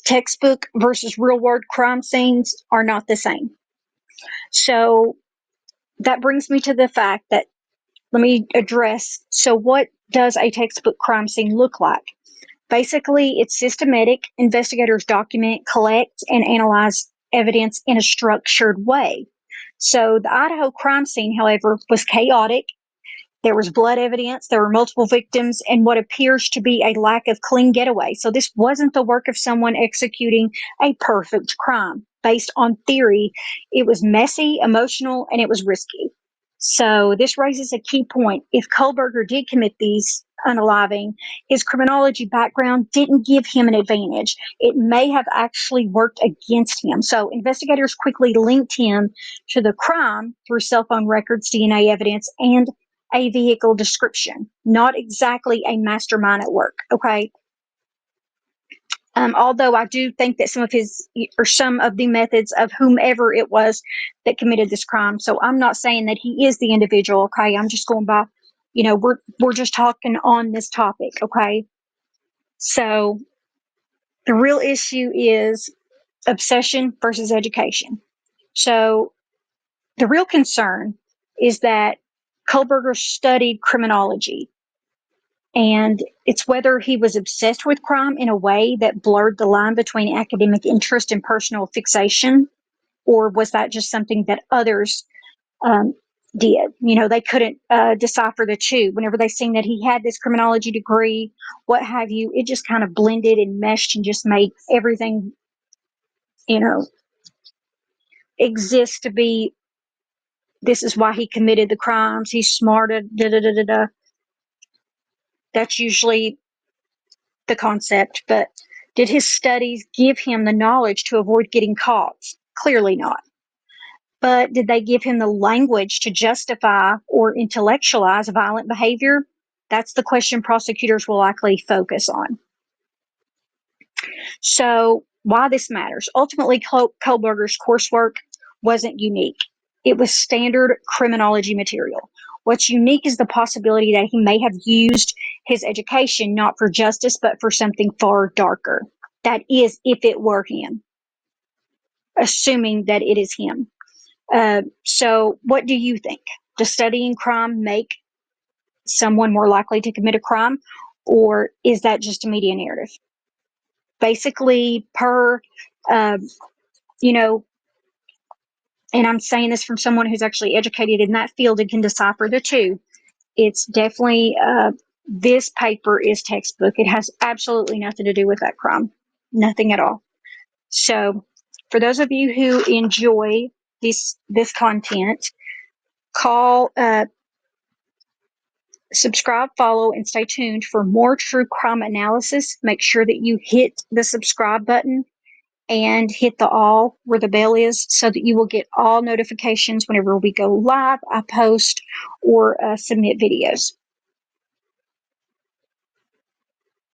textbook versus real world crime scenes are not the same. So that brings me to the fact that let me address, so what does a textbook crime scene look like? Basically, it's systematic. Investigators document, collect, and analyze evidence in a structured way. So the Idaho crime scene, however, was chaotic. There was blood evidence, there were multiple victims, and what appears to be a lack of clean getaway. So this wasn't the work of someone executing a perfect crime. Based on theory, it was messy, emotional, and it was risky. So this raises a key point. If Kohberger did commit these unaliving, his criminology background didn't give him an advantage. It may have actually worked against him. So investigators quickly linked him to the crime through cell phone records, DNA evidence, and a vehicle description, not exactly a mastermind at work. Okay. Although I do think that some of the methods of whomever it was that committed this crime. So I'm not saying that he is the individual. Okay. I'm just going by, we're just talking on this topic. Okay. So the real issue is obsession versus education. So the real concern is that Kohberger studied criminology. And it's whether he was obsessed with crime in a way that blurred the line between academic interest and personal fixation, or was that just something that others did? They couldn't decipher the two. Whenever they seen that he had this criminology degree, what have you, it just kind of blended and meshed and just made everything, exist to be, this is why he committed the crimes. He's smart, da da da da da. That's usually the concept, but did his studies give him the knowledge to avoid getting caught? Clearly not. But did they give him the language to justify or intellectualize violent behavior? That's the question prosecutors will likely focus on. So why this matters? Ultimately, Kohberger's coursework wasn't unique. It was standard criminology material. What's unique is the possibility that he may have used his education not for justice, but for something far darker. That is, if it were him, assuming that it is him. So what do you think? Does studying crime make someone more likely to commit a crime, or is that just a media narrative? Basically, and I'm saying this from someone who's actually educated in that field and can decipher the two, it's definitely, this paper is textbook. It has absolutely nothing to do with that crime. Nothing at all. So for those of you who enjoy this content, subscribe, follow, and stay tuned for more true crime analysis. Make sure that you hit the subscribe button and hit the all where the bell is so that you will get all notifications whenever we go live, I post, or submit videos.